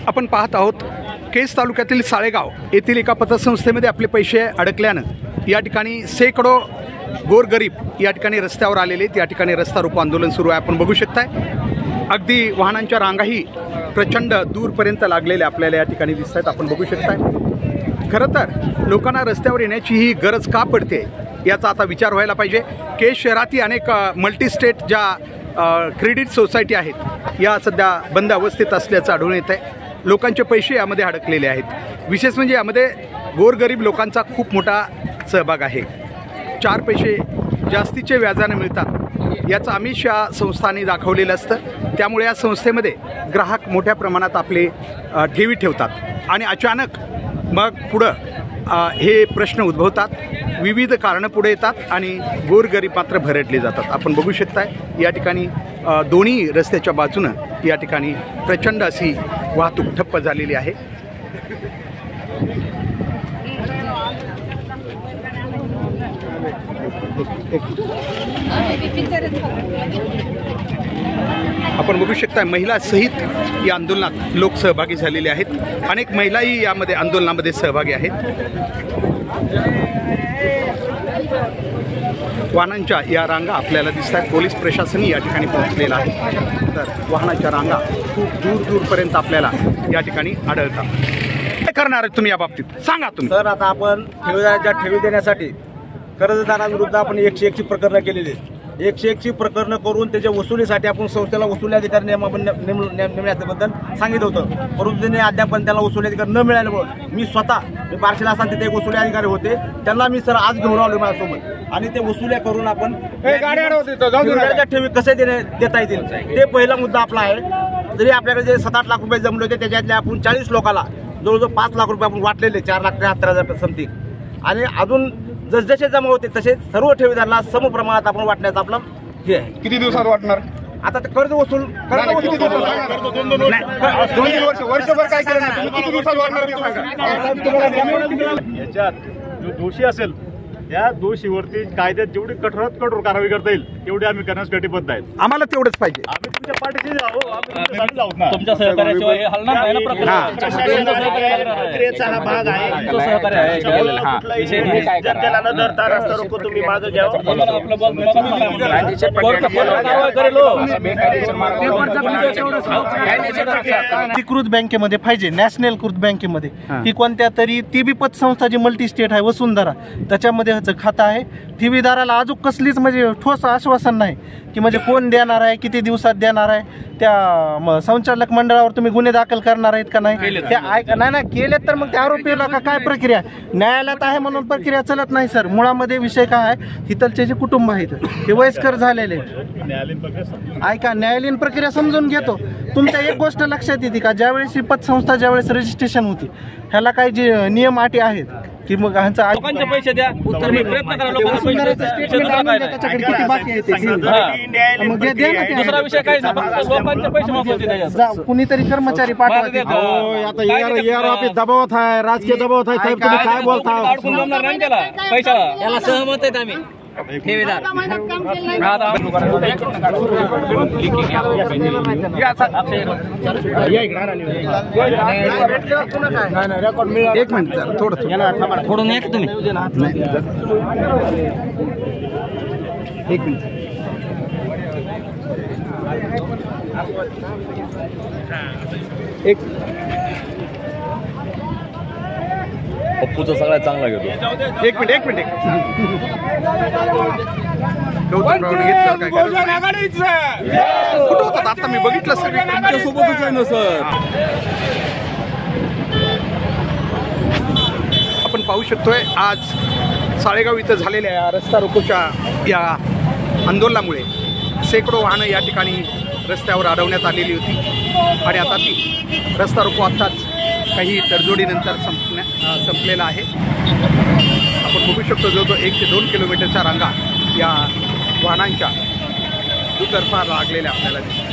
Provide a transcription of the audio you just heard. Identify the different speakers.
Speaker 1: आपण पाहत आहोत केज तालुक्यातील साळेगाव येथील एका पतसंस्थेमध्ये आपले पैसे अडकल्यानं या ठिकाणी शेकडो गोरगरीब या ठिकाणी रस्त्यावर आलेले आहेत। या ठिकाणी रस्ता रोको आंदोलन सुरू आहे, आपण बघू शकताय। अगदी वाहनांच्या रांगाही प्रचंड दूरपर्यंत लागलेल्या आपल्याला या ठिकाणी दिसत आहेत, आपण बघू शकताय। खरं तर लोकांना रस्त्यावर येण्याची ही गरज का पडते याचा आता विचार व्हायला पाहिजे। केज शहरातील अनेक मल्टीस्टेट ज्या क्रेडिट सोसायटी आहेत या सध्या बंद अवस्थेत असल्याचं आढळून येत आहे। लोकांचे पैसे यामध्ये अडकलेले आहेत। विशेष म्हणजे यामध्ये गोरगरीब लोकांचा खूप मोठा सहभाग आहे। 4 पैसे जास्तीचे व्याजाने मिळतात याचं आमिष या संस्थांनी दाखवलेलं असतं। त्यामुळे या संस्थेमध्ये ग्राहक मोठ्या प्रमाणात आपले ठेवी ठेवतात आणि अचानक मग पुढं हे प्रश्न उद्भवतात, विविध कारणं पुढे येतात आणि गोरगरीब मात्र भरडले जातात। आपण बघू शकताय या ठिकाणी दोन्ही रस्त्याच्या बाजूनं या ठिकाणी प्रचंड अशी वाहतूक ठप्प झालेली आहे। आपण बघू शकता महिला सहित या आंदोलनात लोक सहभागी झालेले आहेत। अनेक महिलाही यामध्ये आंदोलनामध्ये सहभागी आहेत। वाहनांच्या या रांगा आपल्याला दिसत आहेत। पोलीस प्रशासनही या ठिकाणी पोहोचलेलं आहे, तर वाहनांच्या रांगा खूप दूरपर्यंत आपल्याला या ठिकाणी आढळतात। काय करणार आहे तुम्ही या बाबतीत सांगा तुम्ही।
Speaker 2: सर, आता आपण ठेवीदाराच्या ठेवी देण्यासाठी कर्जदारांविरुद्ध आपण 101 ची प्रकरणं केलेली आहेत। 101 ची प्रकरणं करून त्याच्या वसुलीसाठी आपण संस्थेला वसुली अधिकारी नेमण्याबद्दल सांगितलं होतं, परंतु त्यांनी अद्याप त्याला वसुली अधिकारी न मिळाल्यामुळे मी स्वतः बार्शीला असताना तिथे एक वसुली अधिकारी होते, त्यांना मी सर आज घेऊन आलो माझ्यासोबत आणि ते वसुल्या करून आपण ठेवी कसे देता येतील ते पहिला मुद्दा आपला आहे। जरी आपल्याकडे जे 7-8 लाख रुपये जमले होते त्याच्यातले आपण 40 लोकांना जवळजवळ 5 लाख रुपये आपण वाटलेले, 4,73,000 समथिंग, आणि अजून जसजसे जमा होते तसे सर्व ठेवीदारांना सम प्रमाणात आपण वाटण्याचा आपला हे आहे।
Speaker 1: किती दिवसात वाटणार?
Speaker 2: आता ते कर्ज वसूल
Speaker 1: वर्षभर काय केलं नाही, किती दिवसात वाटणार?
Speaker 3: याच्यात जो दोषी असेल त्या दोषीवरती कायद्यात जेवढी कठोरात कठोर कारवाई करता येईल तेवढी आम्ही करण्यास कटिबद्ध आहेत।
Speaker 1: आम्हाला तेवढंच पाहिजे।
Speaker 3: आम्ही तुमच्या पाठीशी आहोत ना।
Speaker 4: तुमच्या सहकार्याशिवाय हे हलणार नाही ना प्रक्रिया।
Speaker 3: प्रक्रियेचा हा भाग आहे। जनतेला न धरता रस्ता रोको तुम्ही मागे घ्यावं।
Speaker 5: अधिकृत बँकेमध्ये पाहिजे, नॅशनलकृत बँकेमध्ये, ही कोणत्या तरी ती बी पतसंस्था जी मल्टी स्टेट आहे वसुंधरा, त्याच्यामध्ये खातं आहे। ठेवीदाराला अजून कसलीच म्हणजे ठोस आश्वासन नाही की म्हणजे कोण देणार आहे, किती दिवसात देणार आहे, त्या संचालक मंडळावर तुम्ही गुन्हे दाखल करणार आहेत का नाही, त्या नाही केलेत तर मग त्या आरोपीला काय प्रक्रिया न्यायालयात आहे म्हणून प्रक्रिया चलत नाही सर। मुळामध्ये विषय काय आहे, हितलचे जे कुटुंब आहेत ते वयस्कर झालेले, ऐका न्यायालयीन प्रक्रिया समजून घेतो। तुमच्या एक गोष्ट लक्षात येते का, ज्यावेळेस ही पतसंस्था ज्यावेळेस रजिस्ट्रेशन होती ह्याला काही जे नियम अटी आहेत की मग ह्यांचा
Speaker 4: लोकांचे पैसे द्या, तुम्ही प्रयत्न करा
Speaker 5: किती बाकी आहे
Speaker 4: दुसरा विषय काय नाही, लोकांचे पैसे महत्वाचे।
Speaker 5: कुणीतरी कर्मचारी पाठवा।
Speaker 2: आता दबावात आहे, राजकीय दबावात आहे साहेब, तुम्ही काय बोलता?
Speaker 4: अडकून जमणार नाही त्याला पैशाला, याला सहमत आहेत आम्ही ठेवीदार।
Speaker 1: एक मिनिट
Speaker 4: थोडं नाही तुम्ही
Speaker 1: एक मिनिट।
Speaker 6: पप्पूचा सगळ्यात चांगला घेतो।
Speaker 1: एक मिनिट आता मी बघितलं सगळं
Speaker 6: तुमच्यासोबतच आहे ना सर।
Speaker 1: आपण पाहू शकतोय आज साळेगाव इथं झालेल्या या रस्ता रोकोच्या या आंदोलनामुळे शेकडो वाहनं या ठिकाणी रस्त्यावर अडवण्यात आलेली होती आणि आता ती रस्ता रोको आत्ताच काही तडजोडीनंतर संपलेला आहे। आपण बघू शकतो जवळजवळ 1 ते 2 किलोमीटरच्या रांगा या वाहनांच्या दुतर्फा लागलेल्या आपल्याला दिसतात।